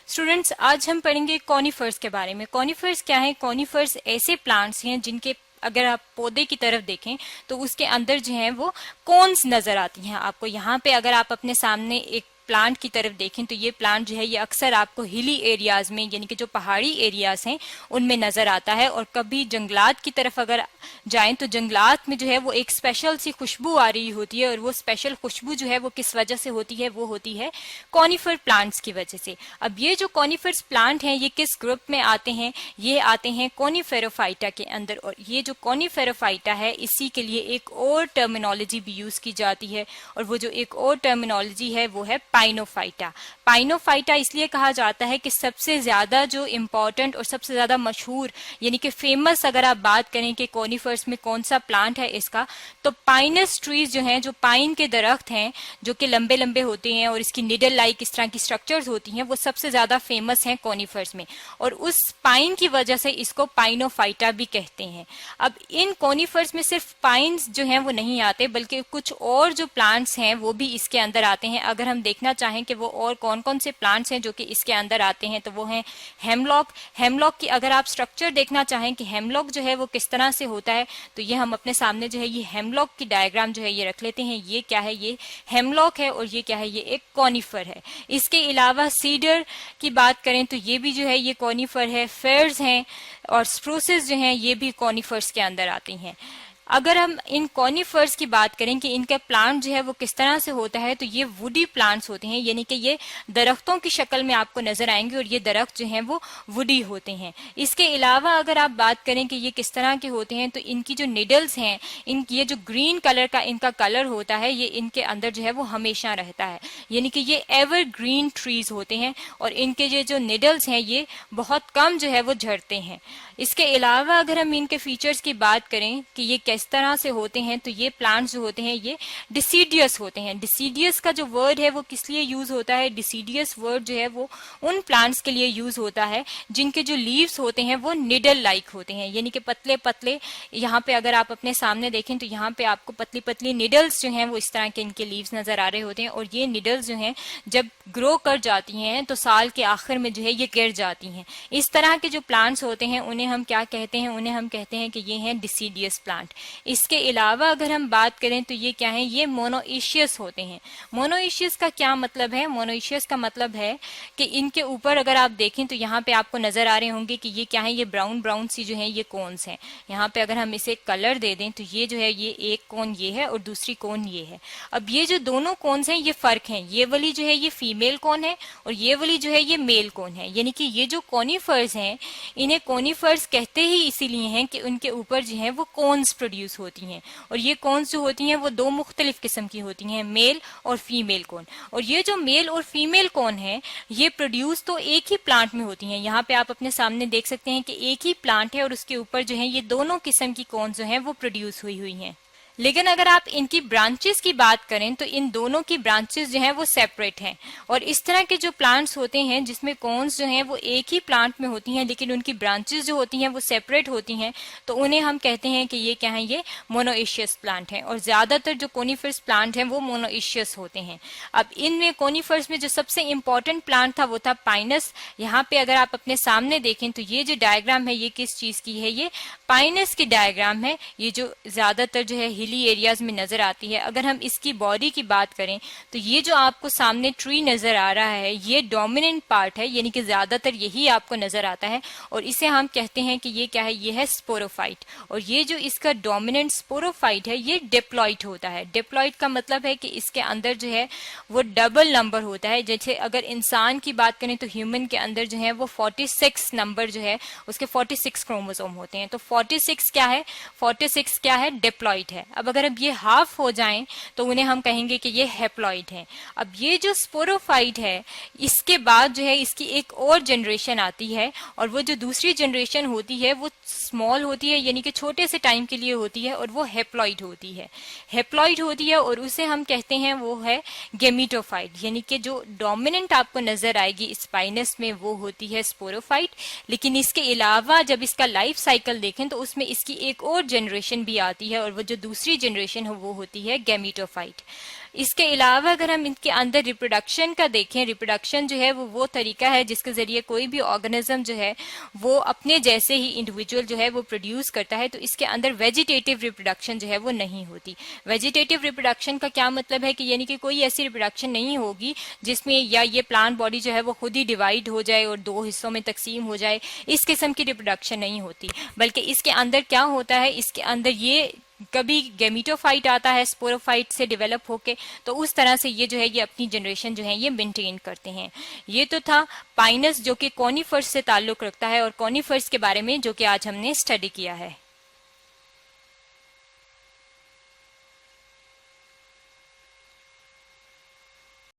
Students, आज हम पढ़ेंगे कॉनिफर्स के बारे में। कॉनिफर्स क्या है? कॉनिफर्स ऐसे प्लांट्स हैं जिनके अगर आप पौधे की तरफ देखें तो उसके अंदर जो है वो कोन्स नजर आती हैं आपको। यहाँ पे अगर आप अपने सामने एक प्लांट की तरफ देखें तो ये प्लांट जो है ये अक्सर आपको हिली एरियाज में, यानी कि जो पहाड़ी एरियाज हैं उनमें नजर आता है। और कभी जंगलात की तरफ अगर जाएं तो जंगलात में जो है वो एक स्पेशल सी खुशबू आ रही होती है, और वो स्पेशल खुशबू जो है वो किस वजह से होती है? वो होती है कॉनिफर प्लांट्स की वजह से। अब ये जो कॉनिफर्स प्लांट हैं ये किस ग्रुप में आते हैं? ये आते हैं कॉनिफेरोफाइटा के अंदर। और ये जो कॉनिफेरोफाइटा है इसी के लिए एक और टर्मिनोलॉजी भी यूज की जाती है, और वो जो एक और टर्मिनोलॉजी है वो है पाइनोफाइटा। पाइनोफाइटा इसलिए कहा जाता है कि सबसे ज्यादा जो इम्पोर्टेंट और सबसे ज्यादा मशहूर यानी कि फेमस अगर आप बात करें कि कॉनिफर्स में कौन सा प्लांट है इसका, तो पाइनस ट्रीज जो हैं, जो पाइन के दरख्त हैं जो कि लंबे लंबे होते हैं और इसकी निडल लाइक इस तरह की स्ट्रक्चर्स होती हैं, वो सबसे ज्यादा फेमस हैं कॉनिफर्स में। और उस पाइन की वजह से इसको पाइनोफाइटा भी कहते हैं। अब इन कॉनिफर्स में सिर्फ पाइन्स जो हैं वो नहीं आते, बल्कि कुछ और जो प्लांट्स हैं वो भी इसके अंदर आते हैं। अगर हम देखना चाहें कि वो और कौन कौन से प्लांट्स हैं जो कि इसके अंदर आते हैं तो वो हैं हेमलॉक। हेमलॉक की अगर आप स्ट्रक्चर देखना चाहें कि हेमलॉक जो है वो किस तरह से होता है, तो ये हम अपने सामने जो है ये हेमलॉक की डायग्राम जो है ये रख लेते हैं। ये क्या है? ये हेमलॉक है, और ये क्या है? ये एक कॉनिफर है। इसके अलावा सीडर की बात करें तो ये भी जो है ये कॉनिफर है। फेयर्स हैं और स्प्रूसेस जो हैं ये भी कॉनिफर्स के अंदर आती हैं। अगर हम इन कॉनिफर्स की बात करें कि इनका प्लांट जो है वो किस तरह से होता है, तो ये वुडी प्लांट्स होते हैं, यानी कि ये दरख्तों की शक्ल में आपको नजर आएंगे और ये दरख्त जो हैं वो वुडी होते हैं। इसके अलावा अगर आप बात करें कि ये किस तरह के होते हैं, तो इनकी जो निडल्स हैं, ये जो ग्रीन कलर का इनका कलर होता है, ये इनके अंदर जो है वो हमेशा रहता है, यानी कि ये एवर ग्रीन ट्रीज होते हैं। और इनके ये जो निडल्स हैं ये बहुत कम जो है वो झड़ते हैं। इसके अलावा अगर हम इनके फीचर्स की बात करें कि ये किस तरह से होते हैं, तो ये प्लांट्स जो होते हैं ये डिसीडियस होते हैं। डिसीडियस का जो वर्ड है वो किस लिए यूज होता है? डिसीडियस वर्ड जो है वो उन प्लांट्स के लिए यूज होता है जिनके जो लीव्स होते हैं वो निडल लाइक होते हैं, यानी कि पतले पतले। यहाँ पे अगर आप अपने सामने देखें तो यहाँ पे आपको पतली पतली निडल्स जो हैं वो इस तरह के इनके लीव्स नजर आ रहे होते हैं। और ये निडल्स जो हैं जब ग्रो कर जाती हैं तो साल के आखिर में जो है ये गिर जाती हैं। इस तरह के जो प्लांट्स होते हैं उन्हें हम क्या कहते हैं? उन्हें हम कहते हैं कि ये हैं डिसीडियस प्लांट। इसके अलावा अगर हम बात करें तो ये क्या है? ये मोनोइशियस होते हैं। मोनोइशियस का क्या मतलब है? मोनोइशियस का मतलब है कि इनके ऊपर अगर आप देखें तो यहाँ पे आपको नजर आ रहे होंगे कि ये क्या है? ये ब्राउन ब्राउन सी जो है ये कोन्स हैं। यहाँ पे अगर हम इसे कलर दे दें तो ये जो है ये एक कोन ये है और दूसरी कोन ये है। अब ये जो दोनों कोन्स हैं ये फर्क है। ये वाली जो है ये फीमेल कोन है और ये वाली जो है ये मेल कोन है। यानी कि ये जो कॉनिफर्स हैं इन्हें कॉनिफर्स कहते ही इसीलिए हैं कि उनके ऊपर जो है वो कोन्स प्रोड्यूस होती हैं। और ये कोन्स जो होती हैं वो दो मुख्तलिफ किस्म की होती हैं, मेल और फीमेल कोन। और ये जो मेल और फीमेल कोन है ये प्रोड्यूस तो एक ही प्लांट में होती हैं। यहाँ पे आप अपने सामने देख सकते हैं कि एक ही प्लांट है और उसके ऊपर जो है ये दोनों किस्म की कोन्स जो है वो प्रोड्यूस हुई हैं। लेकिन अगर आप इनकी ब्रांचेस की बात करें तो इन दोनों की ब्रांचेस जो हैं वो सेपरेट हैं। और इस तरह के जो प्लांट्स होते हैं जिसमें कोन्स जो हैं वो एक ही प्लांट में होती हैं लेकिन उनकी ब्रांचेस जो होती हैं वो सेपरेट होती हैं, तो उन्हें हम कहते हैं कि ये क्या है? ये मोनोइशियस प्लांट हैं। और ज्यादातर जो कोनिफर्स प्लांट हैं वो मोनोइशियस होते हैं। अब इनमें कोनिफर्स में जो सबसे इंपॉर्टेंट प्लांट था वो था पाइनस। यहाँ पे अगर आप अपने सामने देखें तो ये जो डायग्राम है ये किस चीज की है? ये पाइनस की डायग्राम है, ये जो ज्यादातर जो है हिली एरियाज में नजर आती है। अगर हम इसकी बॉडी की बात करें तो ये जो आपको सामने ट्री नजर आ रहा है ये डोमिनेंट पार्ट है, यानी कि ज्यादातर यही आपको नजर आता है। और इसे हम कहते हैं कि ये क्या है? ये है स्पोरोफाइट। और ये जो इसका डोमिनेंट स्पोरोफाइट है ये डिप्लॉइड होता है। डिप्लॉइड का मतलब है कि इसके अंदर जो है वो डबल नंबर होता है। जैसे अगर इंसान की बात करें तो ह्यूमन के अंदर जो है वो 46 नंबर जो है उसके 46 क्रोमोसोम होते हैं। तो 46 क्या है? 46 क्या है? डिप्लॉइड है। अब अगर अब ये हाफ हो जाएं तो उन्हें हम कहेंगे कि ये हेप्लॉइड है। अब ये जो स्पोरोफाइट है इसके बाद जो है इसकी एक और जनरेशन आती है, और वो जो दूसरी जनरेशन होती है वो स्मॉल होती है, यानी कि छोटे से टाइम के लिए होती है, और वो हेप्लॉइड होती है। हेप्लॉइड होती है और उसे हम कहते हैं वो है गेमिटोफाइट। यानी कि जो डोमिनेंट आपको नजर आएगी स्पाइनस में वो होती है स्पोरोफाइट। लेकिन इसके अलावा जब इसका लाइफ साइकिल देखें तो उसमें इसकी एक और जनरेशन भी आती है, और वो जो दूसरी जनरेशन हो वो होती है गेमिटोफाइट। इसके अलावा अगर हम इनके अंदर रिप्रोडक्शन का देखें, रिप्रोडक्शन जो है वो तरीका है जिसके जरिए कोई भी ऑर्गेनिज्म जो है वो अपने जैसे ही इंडिविजुअल जो है वो प्रोड्यूस करता है। तो इसके अंदर वेजिटेटिव रिप्रोडक्शन जो है वो नहीं होती। वेजिटेटिव रिप्रोडक्शन का क्या मतलब है कि यानी कि कोई ऐसी रिप्रोडक्शन नहीं होगी जिसमें या ये प्लांट बॉडी जो है वो खुद ही डिवाइड हो जाए और दो हिस्सों में तकसीम हो जाए, इस किस्म की रिप्रोडक्शन नहीं होती। बल्कि इसके अंदर क्या होता है, इसके अंदर ये कभी गेमिटोफाइट आता है स्पोरोफाइट से डेवलप होके, तो उस तरह से ये जो है ये अपनी जनरेशन जो है ये मेंटेन करते हैं। ये तो था पाइनस जो कि कॉनिफर्स से ताल्लुक रखता है और कॉनिफर्स के बारे में जो कि आज हमने स्टडी किया है।